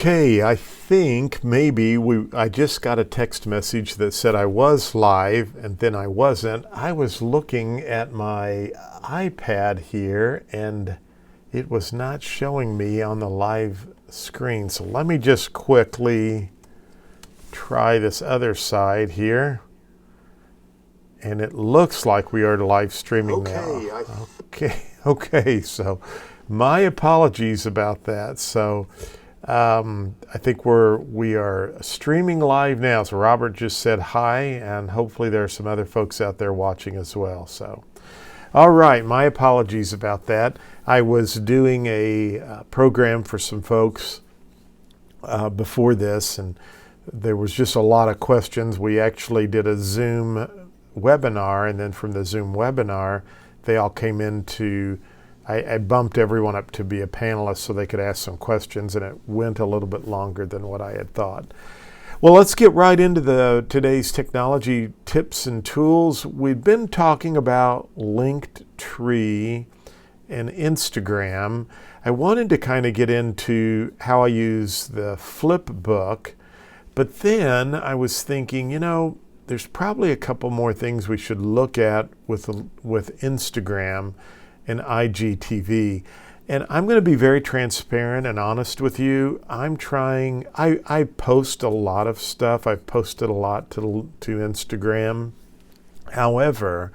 Okay, I think maybe I just got a text message that said I was live and then I wasn't. I was looking at my iPad here and it was not showing me on the live screen. So let me just quickly try this other side here. And it looks like we are live streaming now. Okay, so my apologies about that. So I think we are streaming live now. So Robert just said hi, and hopefully there are some other folks out there watching as well. So, all right, my apologies about that. I was doing a program for some folks before this, and there was just a lot of questions. We actually did a Zoom webinar, and then from the Zoom webinar, they all came into I bumped everyone up to be a panelist so they could ask some questions, and it went a little bit longer than what I had thought. Well, let's get right into today's technology tips and tools. We've been talking about Linktree and Instagram. I wanted to kind of get into how I use the Flipbook, but then I was thinking, there's probably a couple more things we should look at with Instagram and IGTV. And I'm going to be very transparent and honest with you. I post a lot of stuff. I've posted a lot to Instagram. However,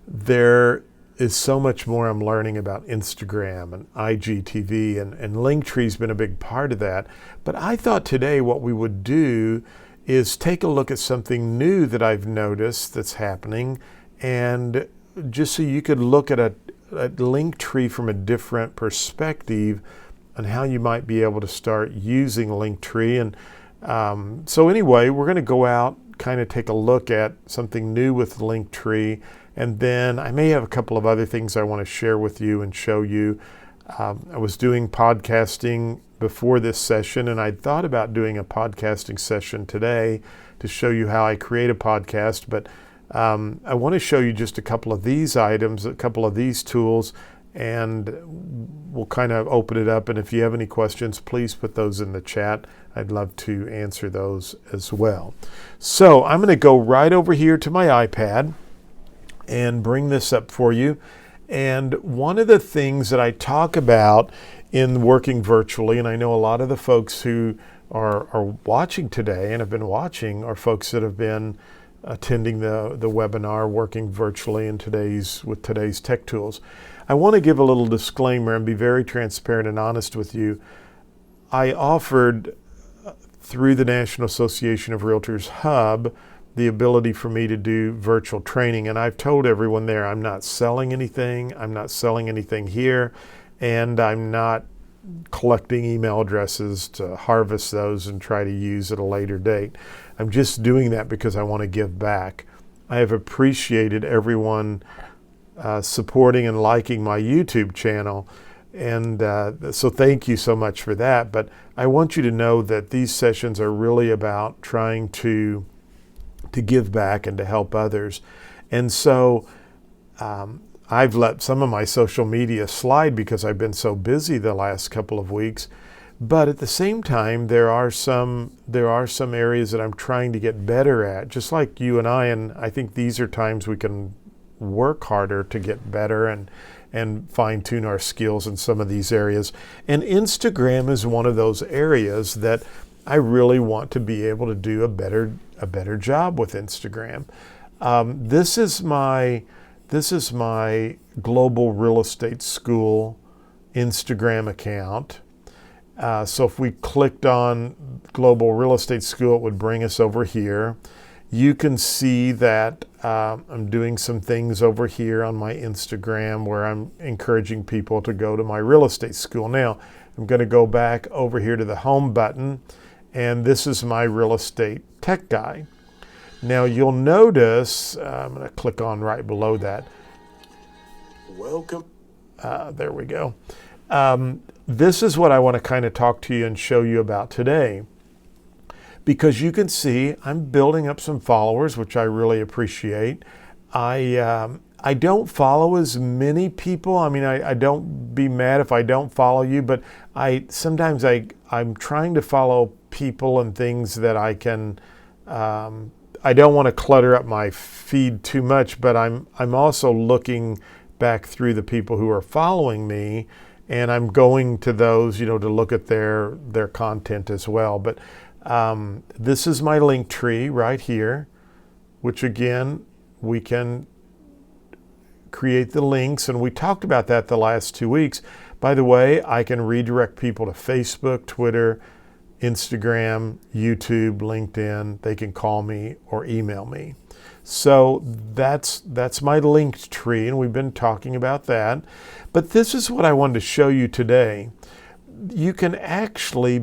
there is so much more I'm learning about Instagram and IGTV, and Linktree's been a big part of that. But I thought today what we would do is take a look at something new that I've noticed that's happening, and just so you could look at a Linktree from a different perspective on how you might be able to start using Linktree. And so anyway, we're going to go out, kind of take a look at something new with Linktree, and then I may have a couple of other things I want to share with you and show you. I was doing podcasting before this session, and I thought about doing a podcasting session today to show you how I create a podcast, but I want to show you just a couple of these items, a couple of these tools, and we'll kind of open it up. And if you have any questions, please put those in the chat. I'd love to answer those as well. So I'm going to go right over here to my iPad and bring this up for you. And one of the things that I talk about in working virtually, and I know a lot of the folks who are watching today and have been watching are folks that have been attending the webinar, working virtually with today's tech tools. I want to give a little disclaimer and be very transparent and honest with you. I offered through the National Association of Realtors Hub the ability for me to do virtual training, and I've told everyone there I'm not selling anything. I'm not selling anything here, and I'm not collecting email addresses to harvest those and try to use at a later date. I'm just doing that because I want to give back. I have appreciated everyone supporting and liking my YouTube channel, and so thank you so much for that. But I want you to know that these sessions are really about trying to give back and to help others. And so I've let some of my social media slide because I've been so busy the last couple of weeks. But at the same time, there are some areas that I'm trying to get better at, just like you and I think these are times we can work harder to get better and fine-tune our skills in some of these areas. And Instagram is one of those areas that I really want to be able to do a better job with Instagram. This is my Global Real Estate School Instagram account. So if we clicked on Global Real Estate School, it would bring us over here. You can see that I'm doing some things over here on my Instagram where I'm encouraging people to go to my real estate school. Now, I'm going to go back over here to the home button, and this is my real estate tech guy. Now you'll notice, I'm going to click on right below that. Welcome. There we go. This is what I want to kind of talk to you and show you about today. Because you can see I'm building up some followers, which I really appreciate. I I don't follow as many people. I mean, I don't be mad if I don't follow you, but sometimes I'm trying to follow people and things that I can. I don't want to clutter up my feed too much, but I'm also looking back through the people who are following me, and I'm going to those, to look at their content as well. But this is my link tree right here, which again, we can create the links, and we talked about that the last 2 weeks. By the way, I can redirect people to Facebook, Twitter, Instagram, YouTube, LinkedIn. They can call me or email me. So that's my linked tree, and we've been talking about that. But this is what I wanted to show you today. You can actually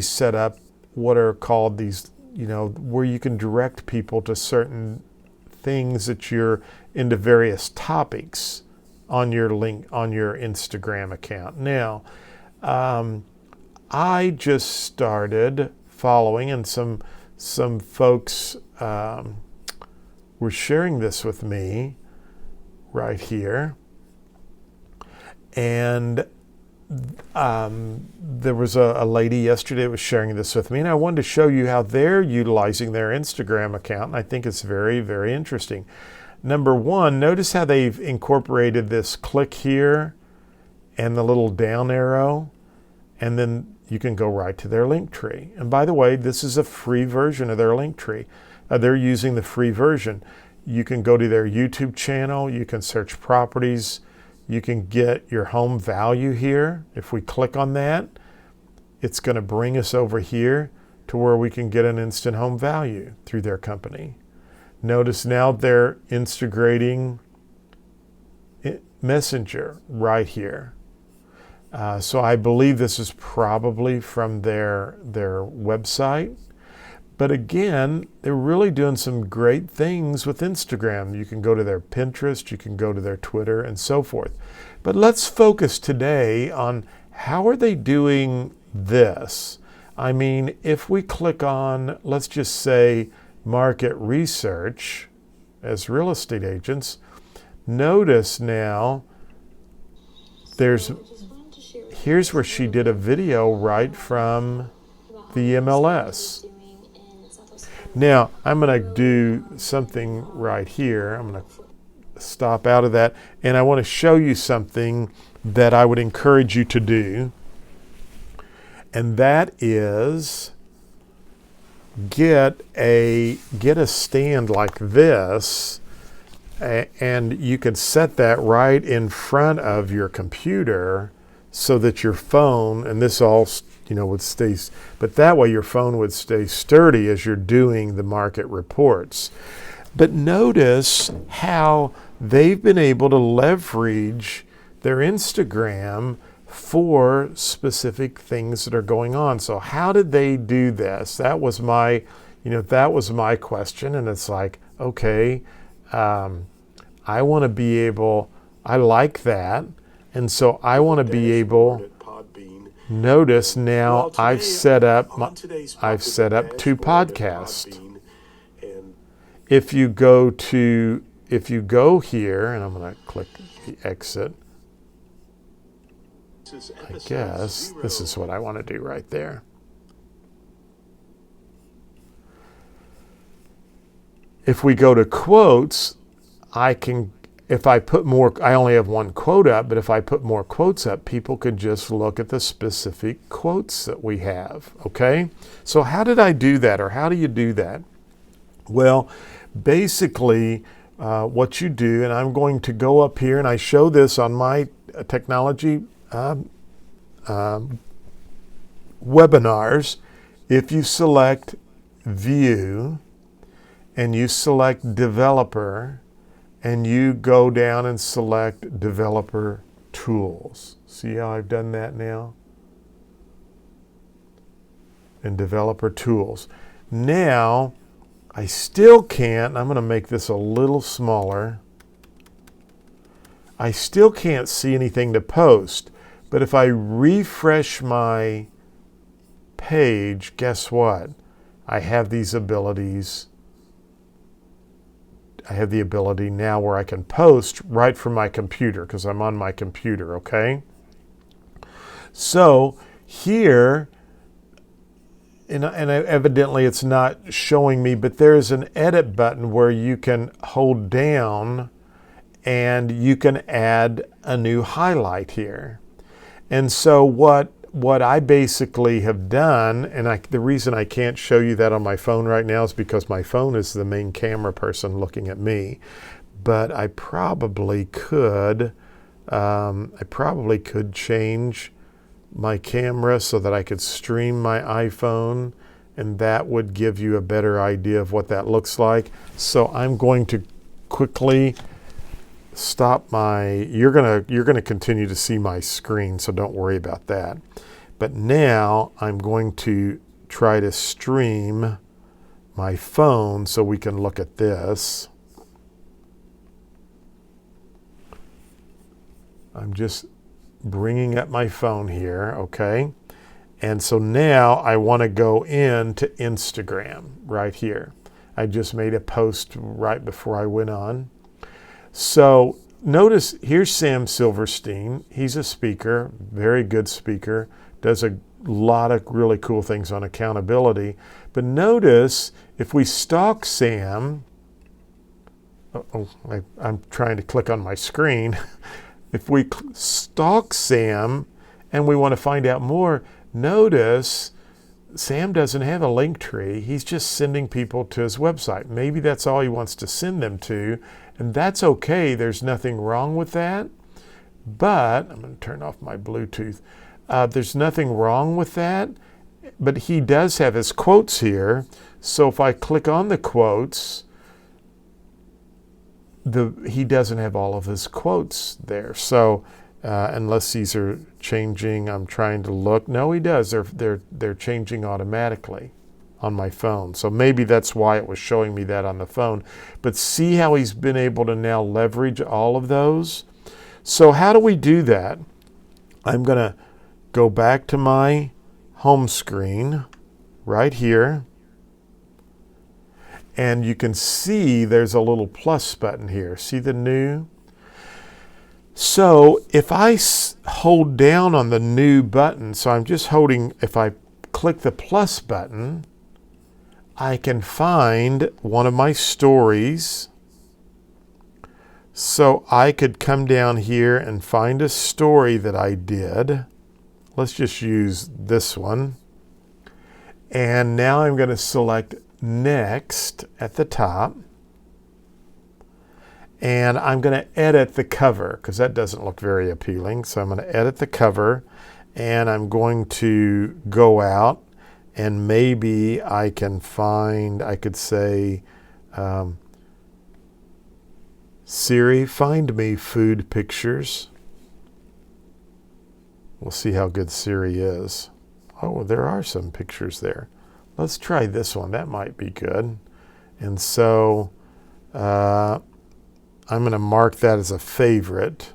set up what are called these, where you can direct people to certain things that you're into, various topics on your Instagram account. Now, I just started following, and some folks were sharing this with me right here, and there was a lady yesterday that was sharing this with me, and I wanted to show you how they're utilizing their Instagram account, and I think it's very, very interesting. Number one, notice how they've incorporated this click here and the little down arrow, and then you can go right to their link tree. And by the way, this is a free version of their link tree. They're using the free version. You can go to their YouTube channel, you can search properties, you can get your home value here. If we click on that, it's going to bring us over here to where we can get an instant home value through their company. Notice now they're integrating Messenger right here. So I believe this is probably from their website. But again, they're really doing some great things with Instagram. You can go to their Pinterest, you can go to their Twitter, and so forth. But let's focus today on how are they doing this. I mean, if we click on, let's just say, market research as real estate agents, notice now here's where she did a video right from the MLS. Now, I'm going to do something right here. I'm going to stop out of that, and I want to show you something that I would encourage you to do, and that is get a stand like this, and you can set that right in front of your computer so that your phone, and this all would stay, but that way your phone would stay sturdy as you're doing the market reports. But notice how they've been able to leverage their Instagram for specific things that are going on. So how did they do this? That was my question, and it's like, okay, I want to be able, I like that, and so I want to be able. Notice now I've set up two podcasts. If you go here, and I'm going to click the exit, I guess this is what I want to do right there. If we go to quotes, if I put more, I only have one quote up, but if I put more quotes up, people could just look at the specific quotes that we have, okay? So how did I do that, or how do you do that? Well, basically, what you do, and I'm going to go up here, and I show this on my technology webinars. If you select View, and you select Developer, and you go down and select Developer Tools. See how I've done that now? And Developer Tools. Now, I still can't, I'm going to make this a little smaller. I still can't see anything to post. But if I refresh my page, guess what? I have these abilities. I have the ability now where I can post right from my computer because I'm on my computer, okay? So here, and evidently it's not showing me, but there's an edit button where you can hold down and you can add a new highlight here. And so what I basically have done, and the reason I can't show you that on my phone right now is because my phone is the main camera person looking at me. But I probably could change my camera so that I could stream my iPhone, and that would give you a better idea of what that looks like. So I'm going to quickly stop you're gonna continue to see my screen, so don't worry about that. But now I'm going to try to stream my phone so we can look at this. I'm just bringing up my phone here, okay? And so now I want to go into Instagram right here. I just made a post right before I went on. So notice here's Sam Silverstein. He's a speaker, very good speaker, does a lot of really cool things on accountability. But notice if we stalk Sam, I'm trying to click on my screen. If we stalk Sam and we want to find out more, notice Sam doesn't have a link tree. He's just sending people to his website. Maybe that's all he wants to send them to, and that's okay. There's nothing wrong with that. But I'm going to turn off my Bluetooth. There's nothing wrong with that, but he does have his quotes here. So if I click on the quotes, he doesn't have all of his quotes there. So unless these are changing, I'm trying to look. No, he does. They're changing automatically on my phone. So maybe that's why it was showing me that on the phone. But see how he's been able to now leverage all of those? So how do we do that? I'm going to go back to my home screen right here. And you can see there's a little plus button here. See the new? So if I hold down on the new button, so I'm just holding, if I click the plus button, I can find one of my stories. So I could come down here and find a story that I did. Let's just use this one. And now I'm going to select Next at the top. And I'm going to edit the cover because that doesn't look very appealing. So I'm going to edit the cover, and I'm going to go out, and maybe I can find, I could say, Siri, find me food pictures. We'll see how good Siri is. Oh, there are some pictures there. Let's try this one. That might be good. And so I'm going to mark that as a favorite.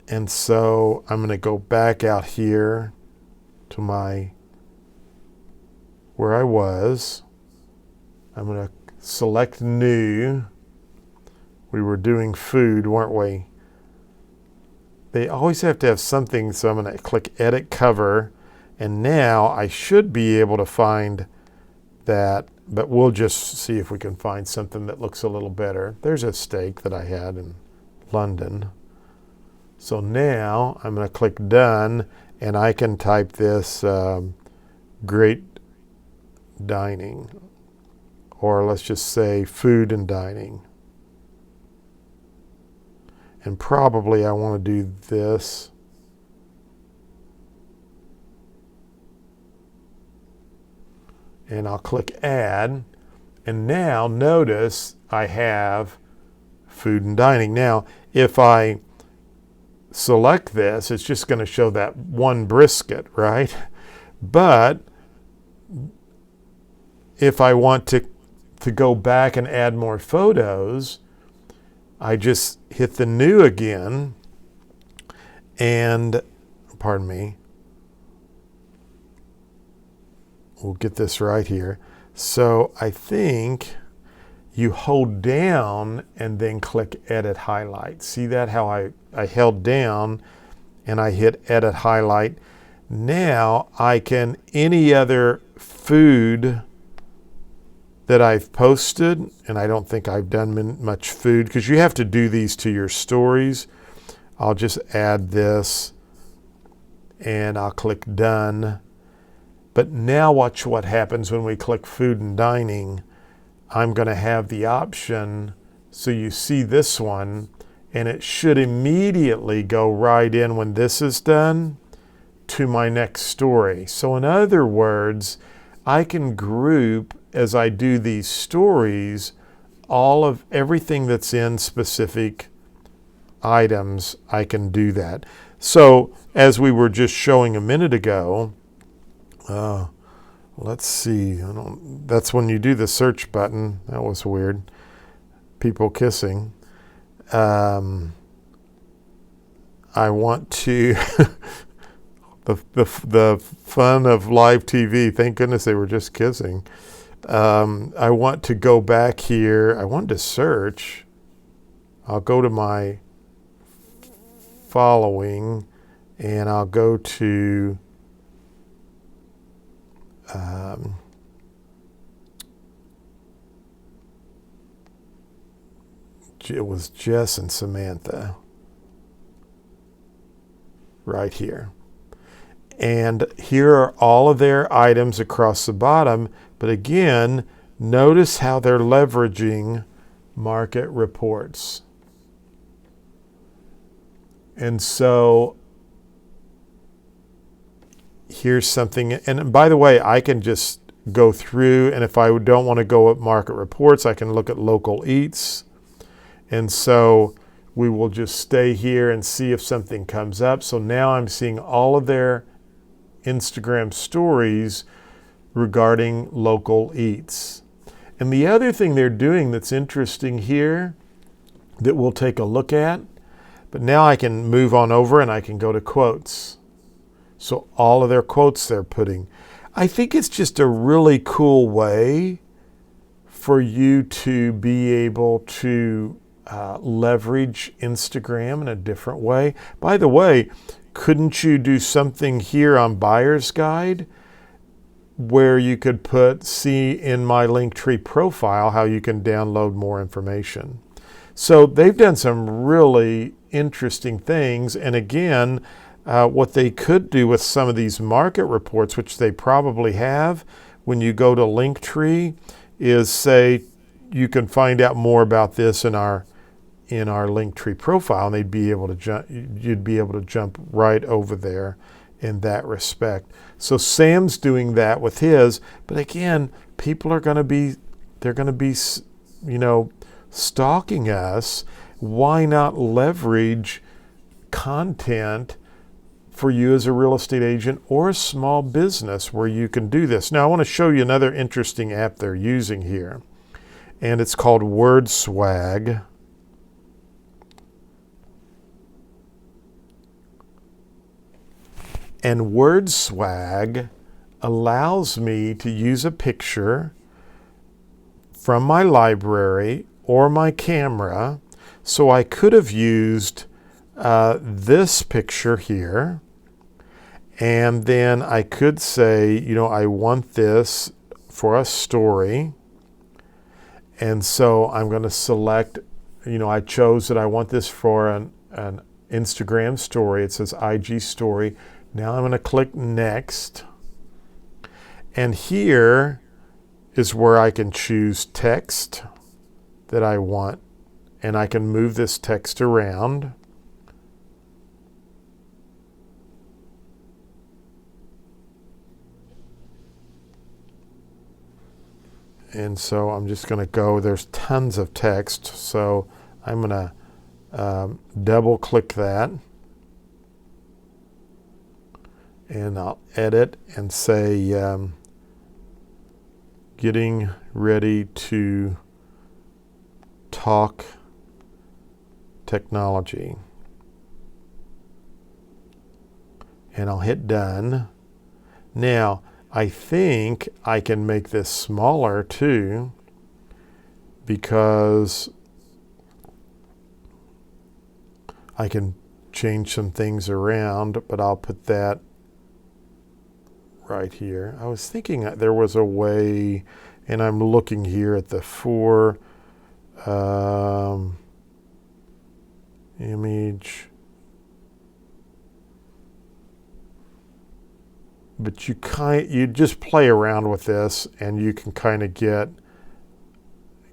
And so I'm going to go back out here to where I was. I'm going to select new. We were doing food, weren't we? They always have to have something, so I'm going to click Edit Cover. And now I should be able to find that, but we'll just see if we can find something that looks a little better. There's a steak that I had in London. So now I'm going to click Done, and I can type this great dining, or let's just say food and dining. And probably I want to do this. And I'll click Add. And now notice I have food and dining. Now, if I select this, it's just going to show that one brisket, right? But if I want to go back and add more photos, I just hit the new again, and pardon me, we'll get this right here. So I think you hold down and then click Edit Highlight. See that, how I held down and I hit Edit Highlight. Now I can, any other food that I've posted, and I don't think I've done much food because you have to do these to your stories. I'll just add this and I'll click Done. But now watch what happens when we click Food and Dining. I'm going to have the option, so you see this one, and it should immediately go right in when this is done to my next story. So in other words, I can group, as I do these stories, all of everything that's in specific items. I can do that. So as we were just showing a minute ago, let's see, that's when you do the search button. That was weird. People kissing. I want to the fun of live TV. Thank goodness they were just kissing. I want to go back here. I wanted to search. I'll go to my following and I'll go to it was Jess and Samantha right here. And here are all of their items across the bottom. But again, notice how they're leveraging market reports. And so here's something. And by the way, I can just go through, and if I don't want to go at market reports, I can look at local eats. And so we will just stay here and see if something comes up. So now I'm seeing all of their Instagram stories regarding local eats. And the other thing they're doing that's interesting here that we'll take a look at, but now I can move on over and I can go to quotes. So all of their quotes they're putting. I think it's just a really cool way for you to be able to leverage Instagram in a different way. By the way, couldn't you do something here on Buyer's Guide where you could put, see in my Linktree profile how you can download more information? So they've done some really interesting things. And again, what they could do with some of these market reports, which they probably have, when you go to Linktree, is say you can find out more about this in our Linktree profile, and they'd be able to you'd be able to jump right over there in that respect. So Sam's doing that with his, but again, people are going to be, they're going to be, stalking us. Why not leverage content for you as a real estate agent or a small business where you can do this? Now I want to show you another interesting app they're using here, and it's called WordSwag. And WordSwag allows me to use a picture from my library or my camera. So I could have used this picture here, and then I could say, I want this for a story. And so I'm going to select, I chose that I want this for an Instagram story. It says IG story. Now I'm going to click Next. And here is where I can choose text that I want. And I can move this text around. And so I'm just going to go, there's tons of text. So I'm going to double click that. And I'll edit and say, getting ready to talk technology. And I'll hit done. Now, I think I can make this smaller too, because I can change some things around, but I'll put that right here. I was thinking that there was a way, and I'm looking here at the 4 image, but you just play around with this and you can kind of get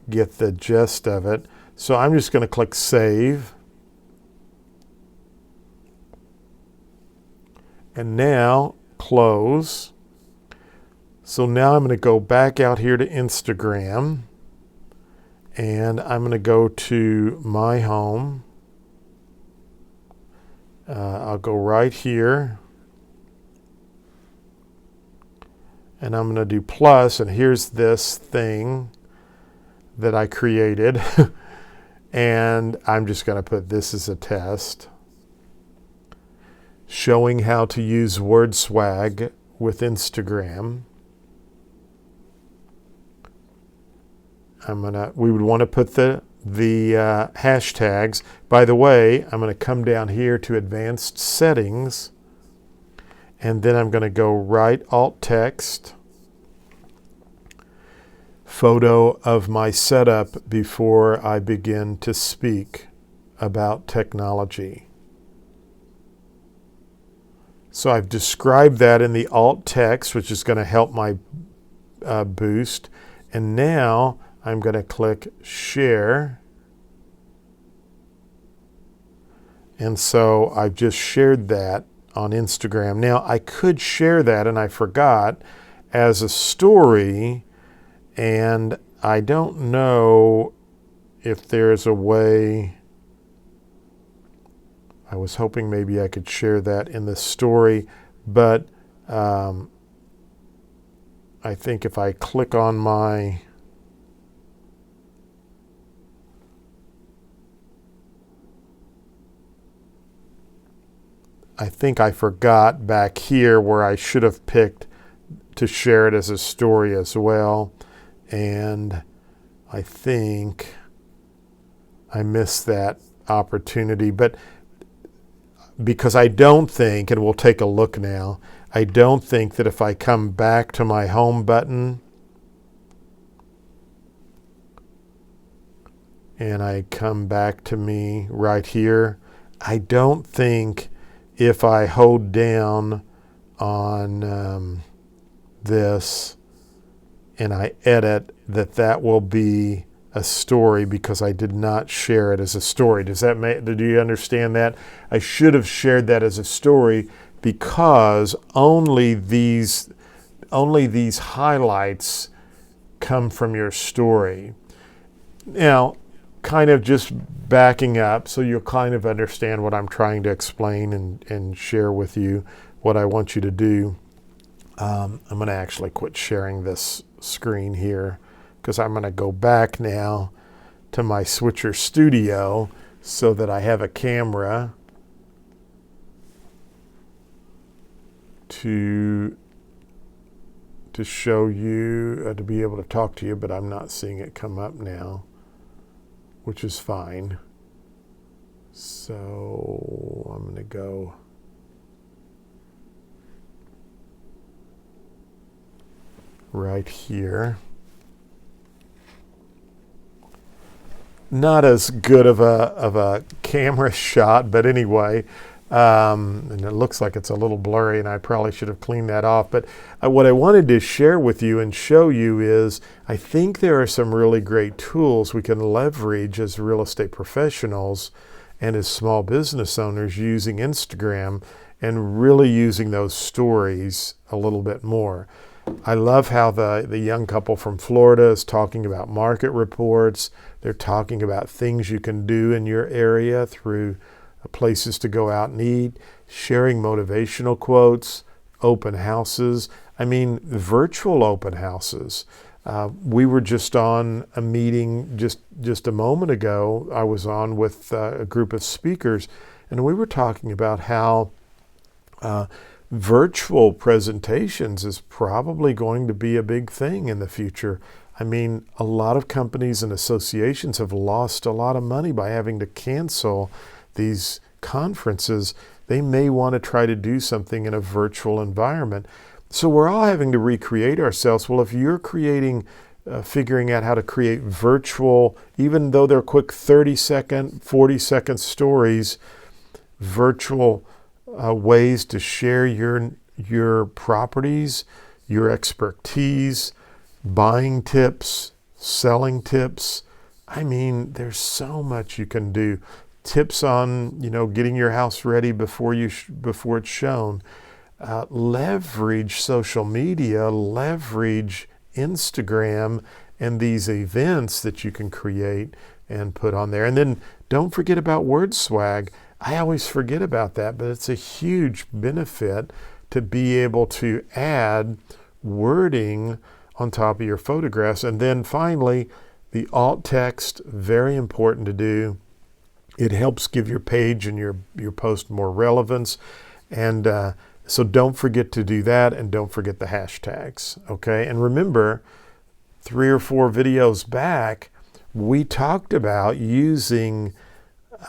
the gist of it. So I'm just going to click save. And now close. So now I'm going to go back out here to Instagram, and I'm going to go to my home. I'll go right here, and I'm going to do plus, and here's this thing that I created. And I'm just going to put this as a test, showing how to use WordSwag with Instagram. We would want to put the hashtags. By the way, I'm going to come down here to advanced settings, and then I'm going to go right alt text, photo of my setup before I begin to speak about technology. So I've described that in the alt text, which is going to help my boost. And now I'm going to click share. And so I've just shared that on Instagram. Now I could share that, and I forgot, as a story, and I don't know if there's a way. I was hoping maybe I could share that in the story, but I think if I click on my I think I forgot back here where I should have picked to share it as a story as well, and I think I missed that opportunity. But because I don't think, and we'll take a look now, I don't think that if I come back to my home button and I come back to me right here, I don't think if I hold down on this and I edit that will be a story, because I did not share it as a story. Do you understand that? I should have shared that as a story, because only these highlights come from your story. Now, kind of just backing up so you'll kind of understand what I'm trying to explain and share with you what I want you to do. I'm going to actually quit sharing this screen here, because I'm going to go back now to my Switcher Studio so that I have a camera to show you, to be able to talk to you, but I'm not seeing it come up now, which is fine. So I'm going to go right here. Not as good of a camera shot, but anyway, and it looks like it's a little blurry, and I probably should have cleaned that off. But what I wanted to share with you and show you is I think there are some really great tools we can leverage as real estate professionals and as small business owners using Instagram, and really using those stories a little bit more. I love how the young couple from Florida is talking about market reports. They're talking about things you can do in your area through places to go out and eat, sharing motivational quotes, open houses. I mean, virtual open houses. We were just on a meeting just a moment ago. I was on with a group of speakers, and we were talking about how virtual presentations is probably going to be a big thing in the future. I mean, a lot of companies and associations have lost a lot of money by having to cancel these conferences. They may want to try to do something in a virtual environment. So we're all having to recreate ourselves. Well, if you're figuring out how to create virtual, even though they're quick 30-second, 40-second stories, virtual ways to share your properties, your expertise, buying tips, selling tips. I mean, there's so much you can do. Tips on, getting your house ready before it's shown. Leverage social media, leverage Instagram and these events that you can create and put on there. And then don't forget about WordSwag. I always forget about that, but it's a huge benefit to be able to add wording on top of your photographs. And then finally, the alt text, very important to do. It helps give your page and your post more relevance. And so don't forget to do that, and don't forget the hashtags, okay? And remember, 3 or 4 videos back, we talked about using,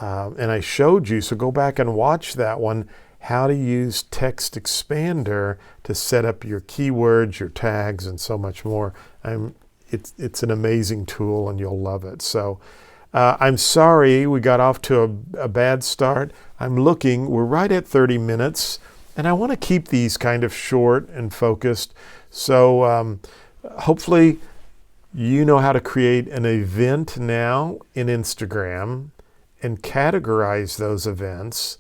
and I showed you, so go back and watch that one, how to use Text Expander to set up your keywords, your tags, and so much more. It's an amazing tool, and you'll love it. So I'm sorry we got off to a bad start. We're right at 30 minutes, and I want to keep these kind of short and focused. So hopefully you know how to create an event now in Instagram and categorize those events.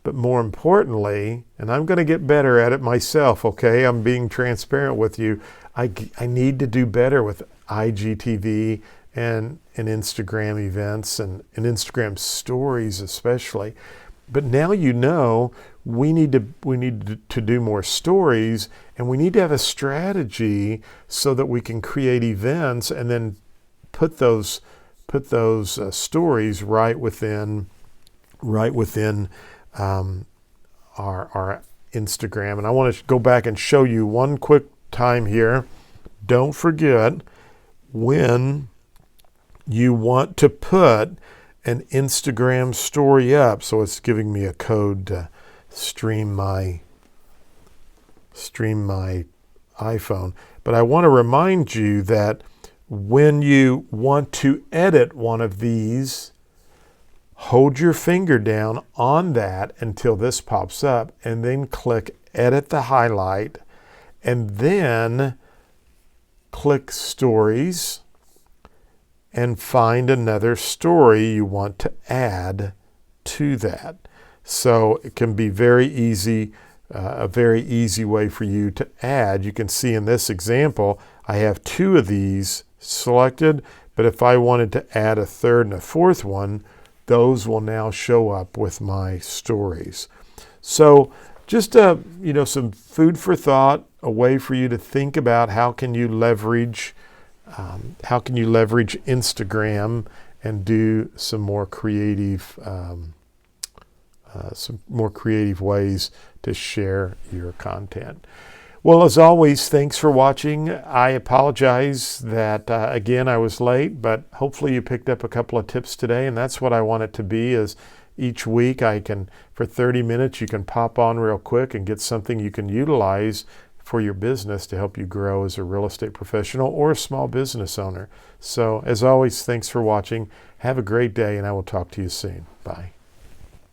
But more importantly, and I'm going to get better at it myself, okay? I'm being transparent with you. I need to do better with IGTV and Instagram events and Instagram stories especially. But now we need to do more stories, and we need to have a strategy so that we can create events and then put those stories right within our Instagram. And I want to go back and show you one quick time here. Don't forget, when you want to put an Instagram story up, so it's giving me a code to stream my iPhone. But I want to remind you that when you want to edit one of these, hold your finger down on that until this pops up, and then click Edit the Highlight, and then click Stories and find another story you want to add to that. So it can be very easy, a very easy way for you to add. You can see in this example, I have 2 of these selected, but if I wanted to add a third and a fourth one, those will now show up with my stories. So just some food for thought, a way for you to think about how can you leverage Instagram and do some more creative ways to share your content. Well, as always, thanks for watching. I apologize that, again, I was late, but hopefully you picked up a couple of tips today, and that's what I want it to be, is each week for 30 minutes, you can pop on real quick and get something you can utilize for your business to help you grow as a real estate professional or a small business owner. So, as always, thanks for watching. Have a great day, and I will talk to you soon. Bye.